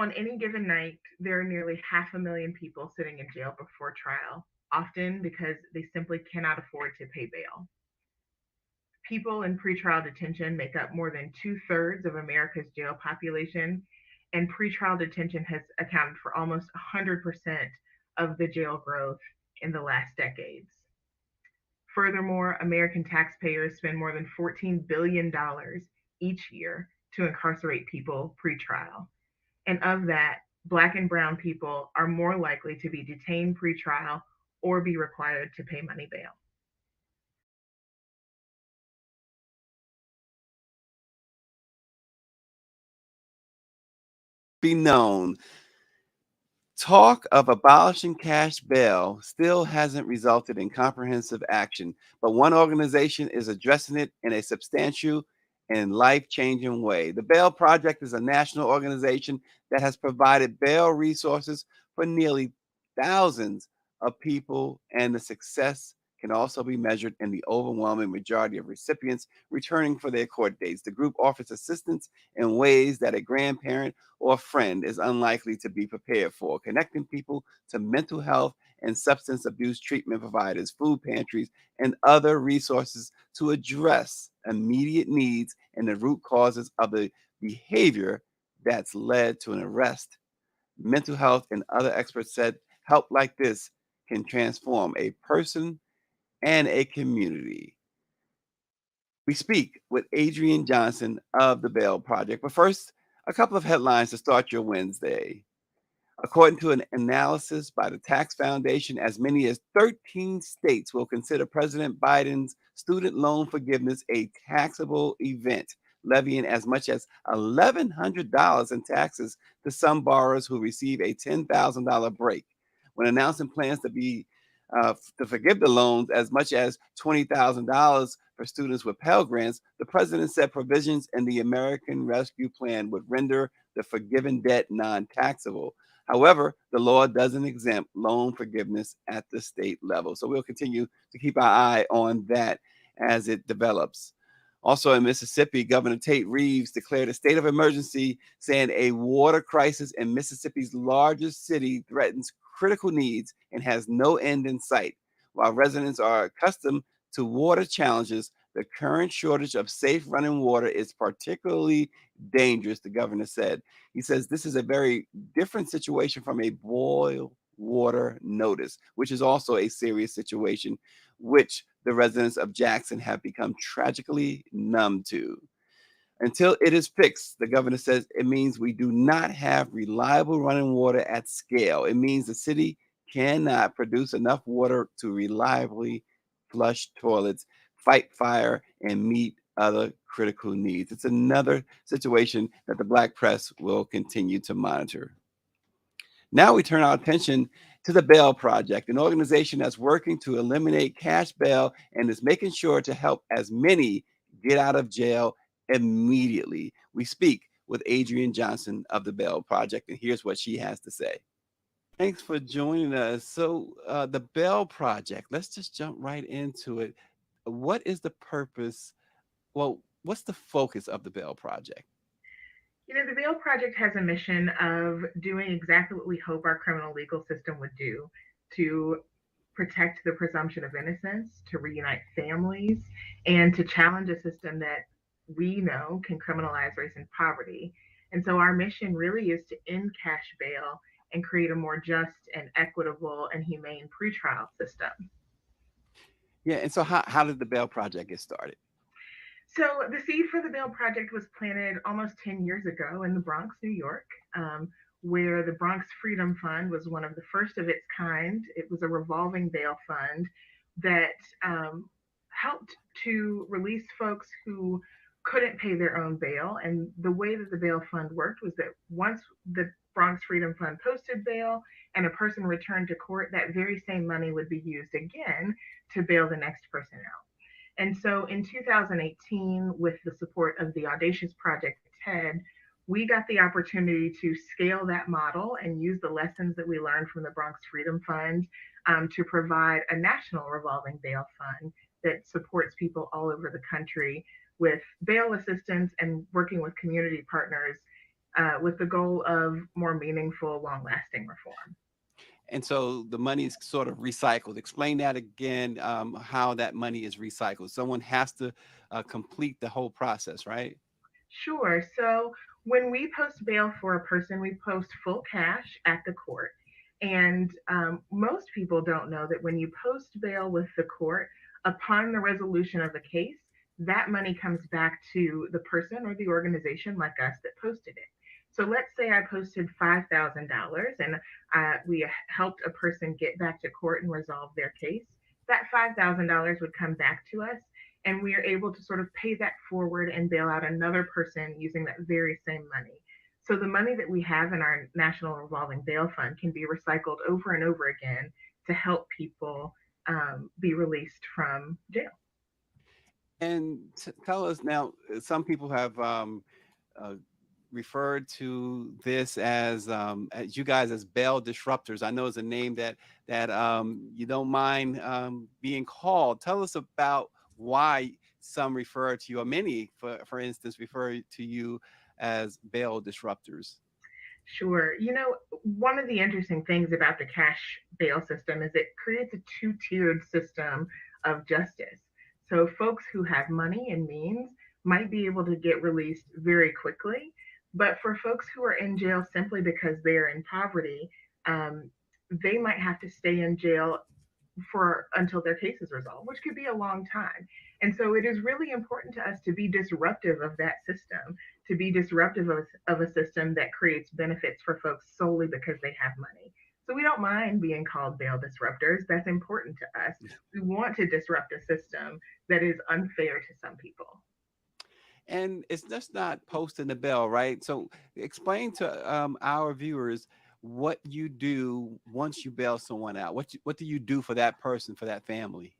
On any given night, there are nearly 500,000 people sitting in jail before trial, often because they simply cannot afford to pay bail. People in pretrial detention make up more than two-thirds of America's jail population, and pretrial detention has accounted for almost 100% of the jail growth in the last decades. Furthermore, American taxpayers spend more than $14 billion each year to incarcerate people pretrial. And of that, Black and Brown people are more likely to be detained pretrial or be required to pay money bail. Be known. Talk of abolishing cash bail still hasn't resulted in comprehensive action, but one organization is addressing it in a substantial and life changing way. The Bail Project is a national organization that has provided bail resources for nearly thousands of people, and the success can also be measured in the overwhelming majority of recipients returning for their court dates. The group offers assistance in ways that a grandparent or a friend is unlikely to be prepared for, connecting people to mental health and substance abuse treatment providers, food pantries, and other resources to address immediate needs and the root causes of the behavior that's led to an arrest. Mental health and other experts said help like this can transform a person and a community. We speak with Adrienne Johnson of the Bail Project. But first, a couple of headlines to start your Wednesday. According to an analysis by the Tax Foundation, as many as 13 states will consider President Biden's student loan forgiveness a taxable event, levying as much as $1,100 in taxes to some borrowers who receive a $10,000 break. When announcing plans to forgive the loans as much as $20,000 for students with Pell Grants, the president said provisions in the American Rescue Plan would render the forgiven debt non taxable. However, the law doesn't exempt loan forgiveness at the state level. So we'll continue to keep our eye on that as it develops. Also in Mississippi, Governor Tate Reeves declared a state of emergency, saying a water crisis in Mississippi's largest city threatens critical needs and has no end in sight. While residents are accustomed to water challenges, the current shortage of safe running water is particularly dangerous, the governor said. He says this is a very different situation from a boil water notice, which is also a serious situation, which the residents of Jackson have become tragically numb to. Until it is fixed, the governor says it means we do not have reliable running water at scale. It means the city cannot produce enough water to reliably flush toilets, fight fire, and meet other critical needs. It's another situation that the Black press will continue to monitor. Now we turn our attention to the Bail Project, an organization that's working to eliminate cash bail and is making sure to help as many get out of jail immediately. We speak with Adrienne Johnson of the Bail Project, and here's what she has to say. Thanks for joining us. So, the Bail Project, let's just jump right into it. What is the purpose? Well, what's the focus of the Bail Project? The Bail Project has a mission of doing exactly what we hope our criminal legal system would do to protect the presumption of innocence, to reunite families, and to challenge a system that we know can criminalize race and poverty. And so our mission really is to end cash bail and create a more just and equitable and humane pretrial system. Yeah, and so how did the Bail Project get started? So the seed for the Bail Project was planted almost 10 years ago in the Bronx, New York, where the Bronx Freedom Fund was one of the first of its kind. It was a revolving bail fund that helped to release folks who couldn't pay their own bail. And the way that the bail fund worked was that once the Bronx Freedom Fund posted bail and a person returned to court, that very same money would be used again to bail the next person out. And so in 2018, with the support of the Audacious Project TED, we got the opportunity to scale that model and use the lessons that we learned from the Bronx Freedom Fund to provide a national revolving bail fund that supports people all over the country with bail assistance and working with community partners with the goal of more meaningful, long lasting reform. And so the money is sort of recycled. Explain that again, how that money is recycled. Someone has to complete the whole process, right? Sure. So when we post bail for a person, we post full cash at the court. And most people don't know that when you post bail with the court, upon the resolution of a case, that money comes back to the person or the organization like us that posted it. So let's say I posted $5,000 and we helped a person get back to court and resolve their case. That $5,000 would come back to us, and we are able to sort of pay that forward and bail out another person using that very same money. So the money that we have in our National Revolving Bail Fund can be recycled over and over again to help people be released from jail. And tell us now, some people have uh, referred to this as you guys as bail disruptors. I know it's a name that you don't mind being called. Tell us about why some refer to you, or many, for instance, refer to you as bail disruptors. Sure. You know, one of the interesting things about the cash bail system is it creates a two-tiered system of justice. So folks who have money and means might be able to get released very quickly, but for folks who are in jail simply because they are in poverty, um, they might have to stay in jail for until their case is resolved, which could be a long time. And so it is really important to us to be disruptive of that system, to be disruptive of a system that creates benefits for folks solely because they have money. So we don't mind being called bail disruptors. That's important to us. We want to disrupt a system that is unfair to some people. And it's just not posting the bell, right? So explain to our viewers what you do once you bail someone out. What do you do for that person, for that family?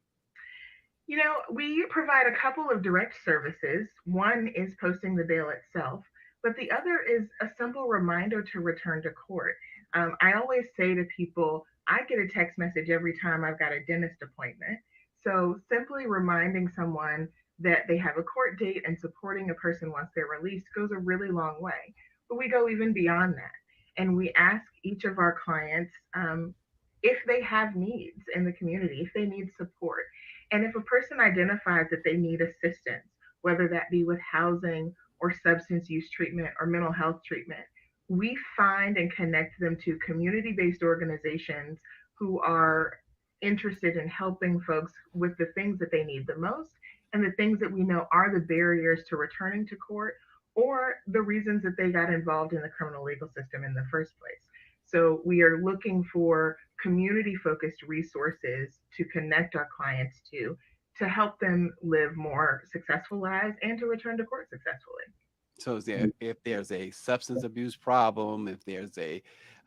You know, we provide a couple of direct services. One is posting the bail itself, but the other is a simple reminder to return to court. I always say to people, I get a text message every time I've got a dentist appointment. So simply reminding someone that they have a court date and supporting a person once they're released goes a really long way. But we go even beyond that. And we ask each of our clients if they have needs in the community, if they need support. And if a person identifies that they need assistance, whether that be with housing or substance use treatment or mental health treatment, we find and connect them to community based organizations who are interested in helping folks with the things that they need the most and the things that we know are the barriers to returning to court or the reasons that they got involved in the criminal legal system in the first place. So we are looking for community focused resources to connect our clients to help them live more successful lives and to return to court successfully. So is there, if there's a substance abuse problem, if there's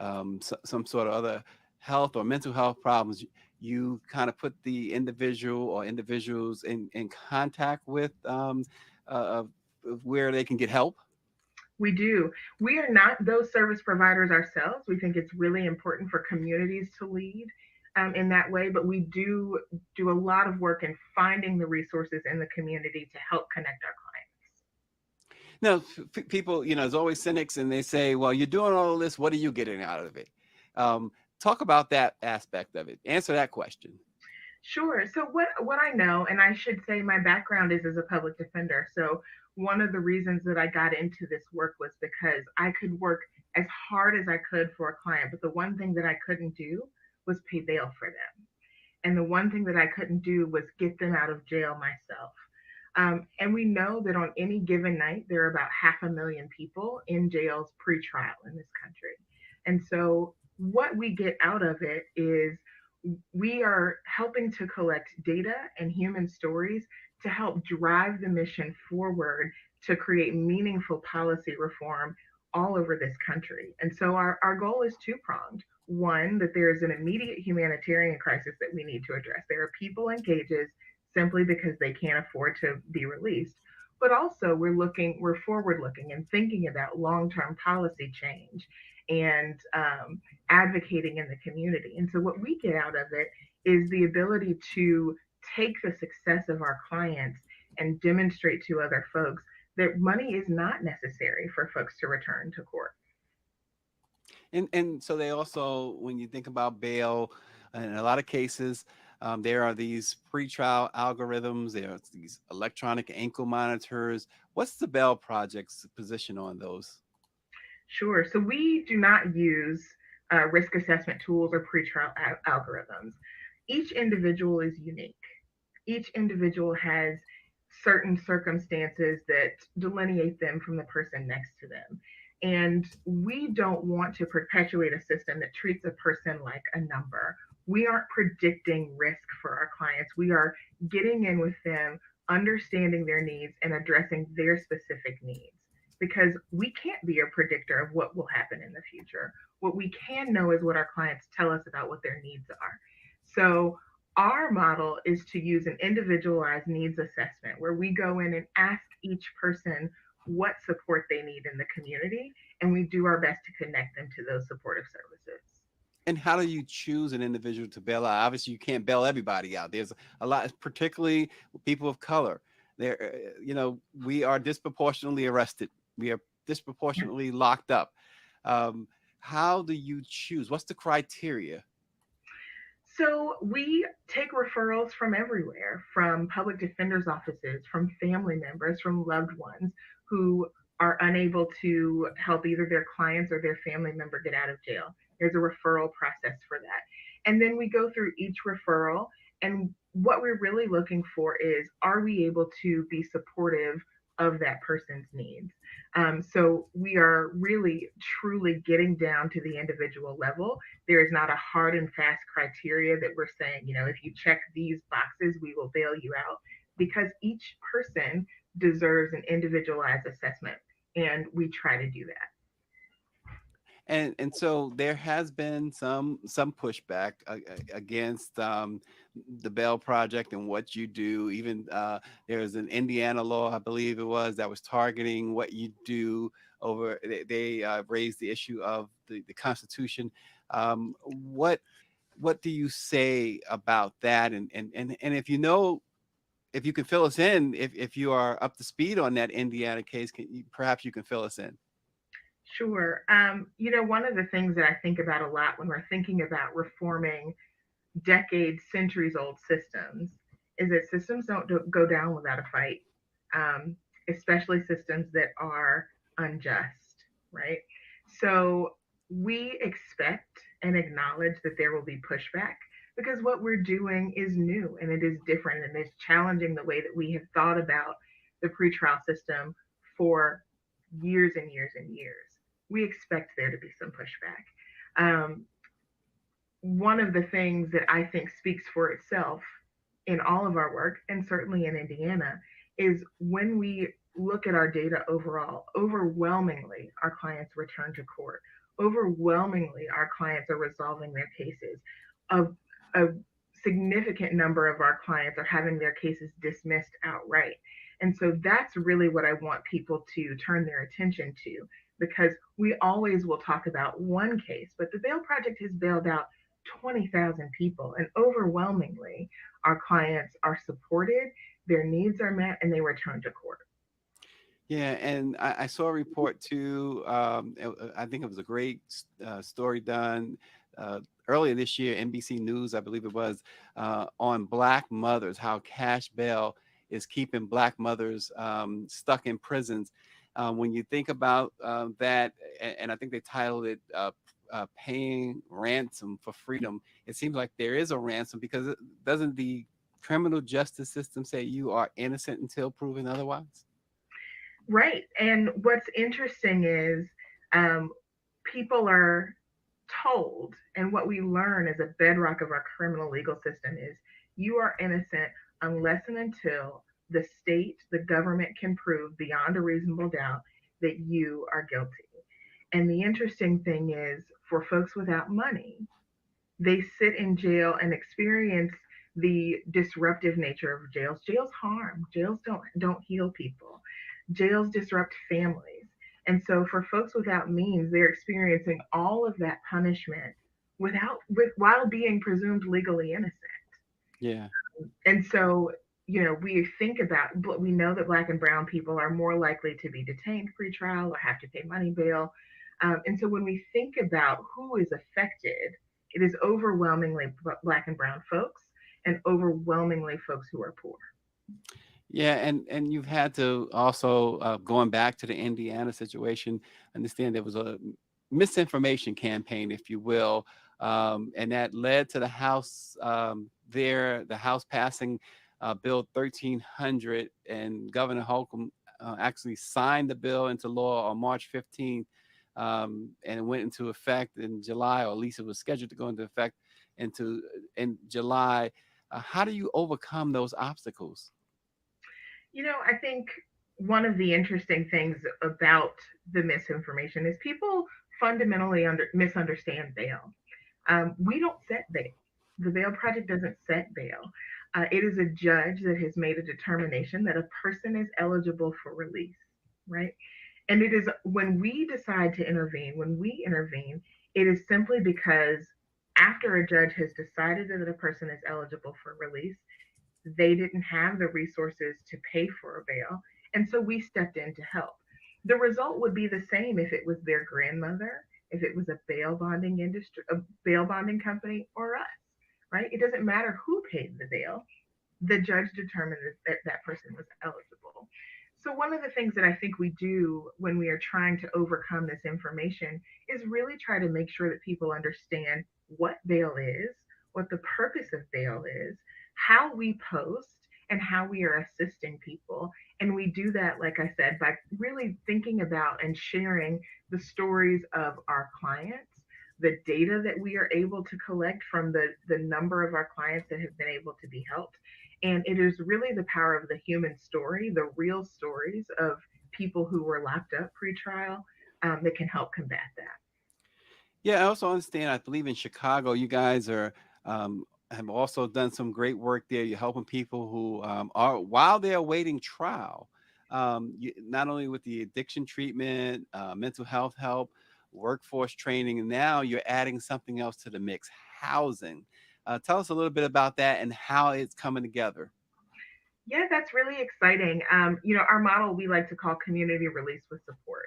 some sort of other health or mental health problems, you kind of put the individual or individuals in contact with uh, where they can get help. We do. We are not those service providers ourselves. We think it's really important for communities to lead in that way, but we do a lot of work in finding the resources in the community to help connect our clients. Now, people, there's always cynics, and they say, "Well, you're doing all of this. What are you getting out of it?" Um, Talk about that aspect of it. Answer that question. Sure. So what I know, and I should say my background is as a public defender. So one of the reasons that I got into this work was because I could work as hard as I could for a client, but the one thing that I couldn't do was pay bail for them. And the one thing that I couldn't do was get them out of jail myself. And we know that on any given night, there are about 500,000 people in jails pre-trial in this country. And so what we get out of it is we are helping to collect data and human stories to help drive the mission forward to create meaningful policy reform all over this country. And so our goal is two pronged. One, that there is an immediate humanitarian crisis that we need to address. There are people in cages simply because they can't afford to be released. But also, we're forward looking and thinking about long term policy change and advocating in the community. And so, what we get out of it is the ability to take the success of our clients and demonstrate to other folks that money is not necessary for folks to return to court. And so they also, when you think about bail, in a lot of cases, there are these pretrial algorithms. There are these electronic ankle monitors. What's the Bell Project's position on those? Sure. So we do not use risk assessment tools or pretrial algorithms. Each individual is unique. Each individual has certain circumstances that delineate them from the person next to them. And we don't want to perpetuate a system that treats a person like a number. We aren't predicting risk for our clients. We are getting in with them, understanding their needs, and addressing their specific needs. Because we can't be a predictor of what will happen in the future. What we can know is what our clients tell us about what their needs are. So our model is to use an individualized needs assessment where we go in and ask each person what support they need in the community, and we do our best to connect them to those supportive services. And how do you choose an individual to bail out? Obviously, you can't bail everybody out. There's a lot, particularly people of color. There, we are disproportionately arrested. We are disproportionately locked up. Um, how do you choose? What's the criteria? So we take referrals from everywhere, from public defenders' offices, from family members, from loved ones who are unable to help either their clients or their family member get out of jail. There's a referral process for that. And then we go through each referral, and what we're really looking for is, are we able to be supportive of that person's needs? So we are really truly getting down to the individual level. There is not a hard and fast criteria that we're saying, if you check these boxes, we will bail you out, because each person deserves an individualized assessment. And we try to do that. And so there has been some pushback against the Bell Project and what you do. Even there's an Indiana law, I believe it was, that was targeting what you do. Over they raised the issue of the Constitution. What do you say about that? And if you can fill us in, if you are up to speed on that Indiana case, perhaps you can fill us in. Sure. One of the things that I think about a lot when we're thinking about reforming decades, centuries old systems is that systems don't go down without a fight, um, especially systems that are unjust, right? So we expect and acknowledge that there will be pushback, because what we're doing is new and it is different and it's challenging the way that we have thought about the pretrial system for years and years and years. We expect there to be some pushback. Um, One of the things that I think speaks for itself in all of our work, and certainly in Indiana, is when we look at our data overall, overwhelmingly our clients return to court. Overwhelmingly, our clients are resolving their cases. A, a significant number of our clients are having their cases dismissed outright. And so that's really what I want people to turn their attention to, because we always will talk about one case, but the Bail Project has bailed out 20,000 people, and overwhelmingly, our clients are supported, their needs are met, and they return to court. Yeah, and I saw a report too. I think it was a great story done earlier this year, NBC News, I believe it was, on Black mothers, how cash bail is keeping Black mothers stuck in prisons. When you think about that, and I think they titled it Paying Ransom for Freedom, it seems like there is a ransom, because doesn't the criminal justice system say you are innocent until proven otherwise? Right. And what's interesting is, um, people are told, and what we learn as a bedrock of our criminal legal system is, you are innocent unless and until the state, the government can prove beyond a reasonable doubt that you are guilty. And the interesting thing is, for folks without money, they sit in jail and experience the disruptive nature of jails. Jails harm. Jails don't heal people. Jails disrupt families. And so for folks without means, they're experiencing all of that punishment while being presumed legally innocent. Yeah. And so we think about, but we know that Black and Brown people are more likely to be detained pretrial or have to pay money bail. And so when we think about who is affected, it is overwhelmingly Black and Brown folks and overwhelmingly folks who are poor. Yeah, and you've had to also, going back to the Indiana situation, understand there was a misinformation campaign, if you will, and that led to the House the House passing Bill 1300, and Governor Holcomb actually signed the bill into law on March 15th, and it went into effect in July, or at least it was scheduled to go into effect into in July. How do you overcome those obstacles? I think one of the interesting things about the misinformation is people fundamentally misunderstand bail. We don't set bail. The Bail Project doesn't set bail. It is a judge that has made a determination that a person is eligible for release, right? And it is when we decide to intervene, when we intervene, it is simply because after a judge has decided that a person is eligible for release, they didn't have the resources to pay for a bail. And so we stepped in to help. The result would be the same if it was their grandmother, if it was a bail bonding industry, a bail bonding company, or us, right? It doesn't matter who paid the bail. The judge determined that that person was eligible. So, one of the things that I think we do when we are trying to overcome this information is really try to make sure that people understand what bail is, what the purpose of bail is, how we post, and how we are assisting people. And we do that, like I said, by really thinking about and sharing the stories of our clients, the data that we are able to collect from the number of our clients that have been able to be helped. And it is really the power of the human story, the real stories of people who were locked up pre-trial, that can help combat that. Yeah, I also understand. I believe in Chicago, you guys have also done some great work there. You're helping people who are while they're awaiting trial, not only with the addiction treatment, mental health help, workforce training, and now you're adding something else to the mix: housing. Tell us a little bit about that and how it's coming together. Yeah, that's really exciting. Our model we like to call community release with support.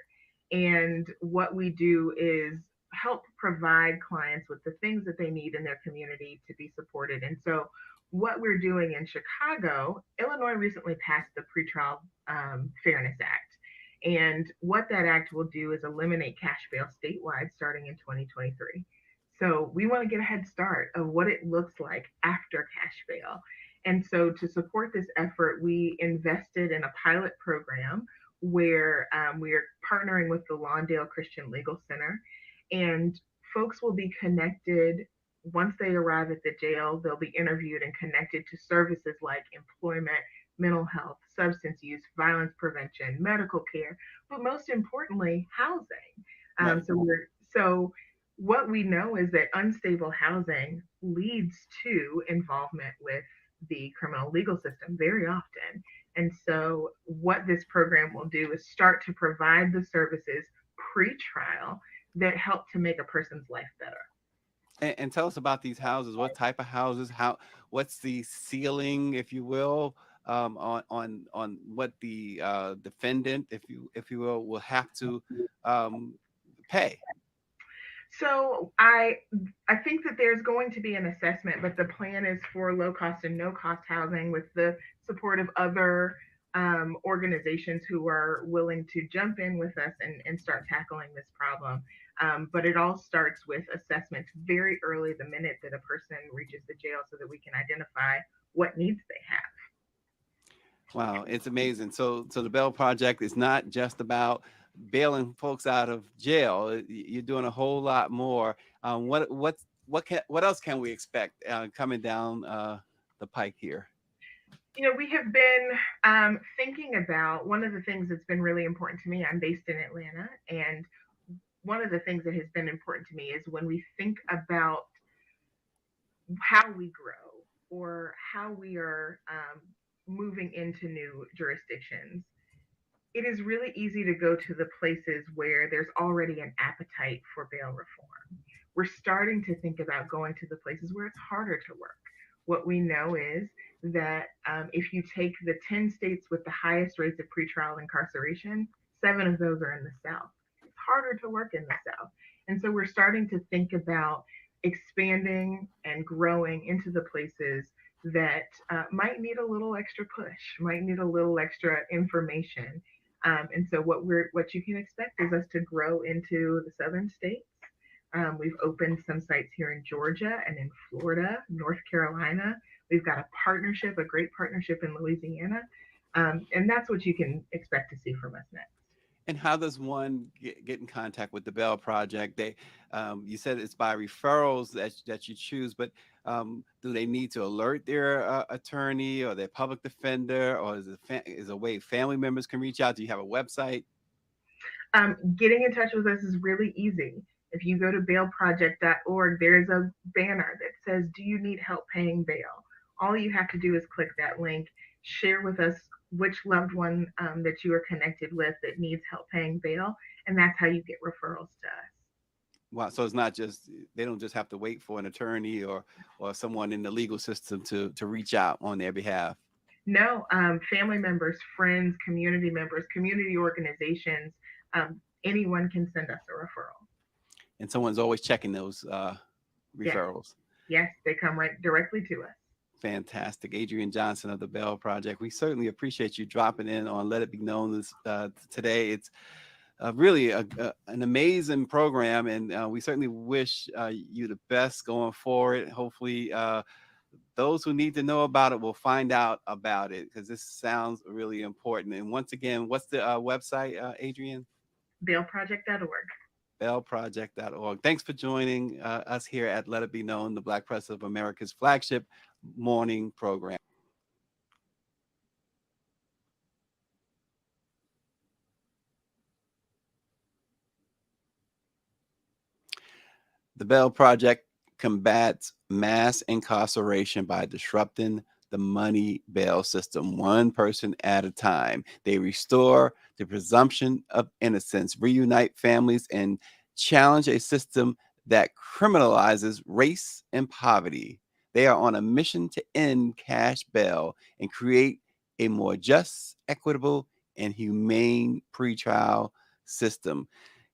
And what we do is help provide clients with the things that they need in their community to be supported. And so, what we're doing in Chicago, Illinois recently passed the Pretrial Fairness Act. And what that act will do is eliminate cash bail statewide starting in 2023. So we want to get a head start of what it looks like after cash bail. And so, to support this effort, we invested in a pilot program where we are partnering with the Lawndale Christian Legal Center. And folks will be connected once they arrive at the jail. They'll be interviewed and connected to services like employment, mental health, substance use, violence prevention, medical care, but most importantly, housing. Right. So what we know is that unstable housing leads to involvement with the criminal legal system very often. And so, what this program will do is start to provide the services pre trial that help to make a person's life better. And tell us about these houses. What type of houses? What's the ceiling, if you will, on what the defendant, if you will have to um, pay? So I think that there's going to be an assessment, but the plan is for low cost and no cost housing with the support of other organizations who are willing to jump in with us and start tackling this problem. But it all starts with assessments very early, the minute that a person reaches the jail, so that we can identify what needs they have. Wow, it's amazing. So the Bell Project is not just about bailing folks out of jail. You're doing a whole lot more. What else can we expect coming down the pike here? We have been thinking about one of the things that's been really important to me. I'm based in Atlanta, and one of the things that has been important to me is when we think about how we grow or how we are moving into new jurisdictions, it is really easy to go to the places where there's already an appetite for bail reform. We're starting to think about going to the places where it's harder to work. What we know is that if you take the 10 states with the highest rates of pretrial incarceration, 7 of those are in the South. It's harder to work in the South. And so we're starting to think about expanding and growing into the places that might need a little extra push, might need a little extra information. And so what you can expect is us to grow into the southern states. We've opened some sites here in Georgia and in Florida, North Carolina. We've got a partnership, a great partnership in Louisiana. And that's what you can expect to see from us next. And how does one get in contact with the Bell Project? You said it's by referrals that you choose, but do they need to alert their attorney or their public defender, or is a way family members can reach out? Do you have a website? Getting in touch with us is really easy. If you go to bailproject.org, there's a banner that says, "Do you need help paying bail?" All you have to do is click that link, share with us which loved one that you are connected with that needs help paying bail, and that's how you get referrals to us. Wow, so it's not just they don't just have to wait for an attorney or someone in the legal system to reach out on their behalf. No, family members, friends, community members, community organizations, anyone can send us a referral. And someone's always checking those Yes, referrals. yes, they come right directly to us. Fantastic. Adrienne Johnson of the Bell Project. We certainly appreciate you dropping in on Let It Be Known today. It's really an amazing program, and we certainly wish you the best going forward. Hopefully, those who need to know about it will find out about it, because this sounds really important. And once again, what's the website, Adrienne? Bailproject.org. Bellproject.org. Thanks for joining us here at Let It Be Known, the Black Press of America's flagship morning program. The Bell Project combats mass incarceration by disrupting the money bail system, one person at a time. They restore the presumption of innocence, reunite families, and challenge a system that criminalizes race and poverty. They are on a mission to end cash bail and create a more just, equitable, and humane pretrial system.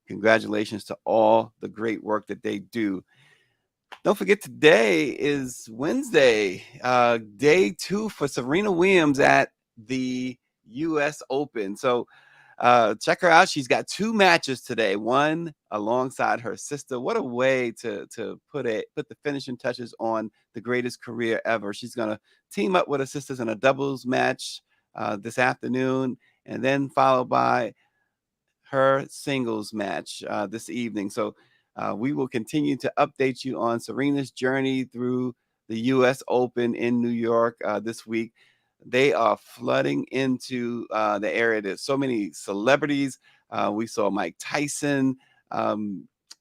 Congratulations to all the great work that they do. Don't forget, today is Wednesday, day 2 for Serena Williams at the U.S. Open. So check her out. She's got 2 matches today, one alongside her sister. What a way to put the finishing touches on the greatest career ever. She's going to team up with her sisters in a doubles match this afternoon, and then followed by her singles match this evening. So we will continue to update you on Serena's journey through the U.S. Open in New York this week. They are flooding into the area. There's so many celebrities. We saw Mike Tyson.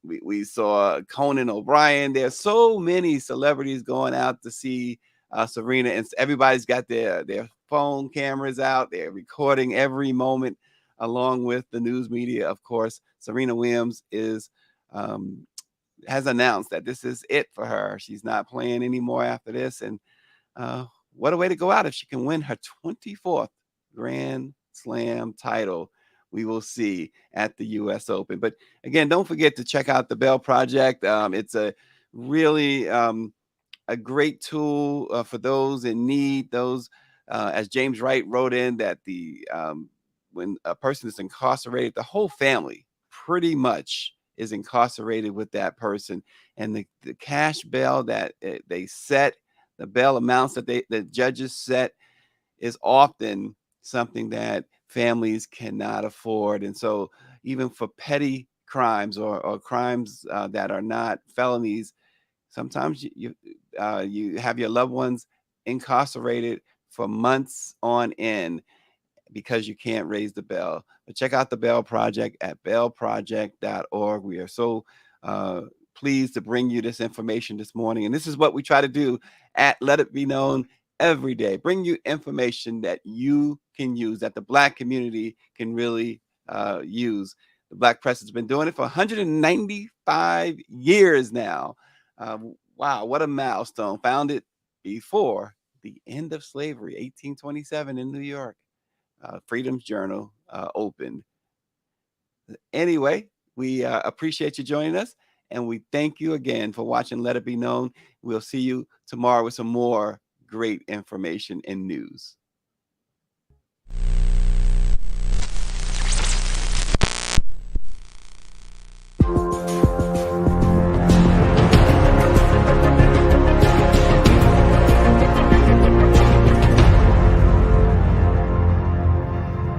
We saw Conan O'Brien. There's so many celebrities going out to see Serena, and everybody's got their phone cameras out. They're recording every moment, along with the news media, of course. Serena Williams has announced that this is it for her. She's not playing anymore after this. And what a way to go out if she can win her 24th Grand Slam title. We will see at the U.S. Open. But again, don't forget to check out the Bell Project. It's a really a great tool for those in need. Those, as James Wright wrote in, that when a person is incarcerated, the whole family pretty much is incarcerated with that person. And the cash bail that they set, the bail amounts that the judges set, is often something that families cannot afford. And so even for petty crimes or crimes that are not felonies, sometimes you have your loved ones incarcerated for months on end because you can't raise the bell. But check out the Bell Project at bellproject.org. We are so pleased to bring you this information this morning. And this is what we try to do at Let It Be Known every day. Bring you information that you can use, that the Black community can really use. The Black press has been doing it for 195 years now. Wow, what a milestone. Founded before the end of slavery, 1827 in New York. Freedom's Journal opened. Anyway, we appreciate you joining us, and we thank you again for watching Let It Be Known. We'll see you tomorrow with some more great information and news.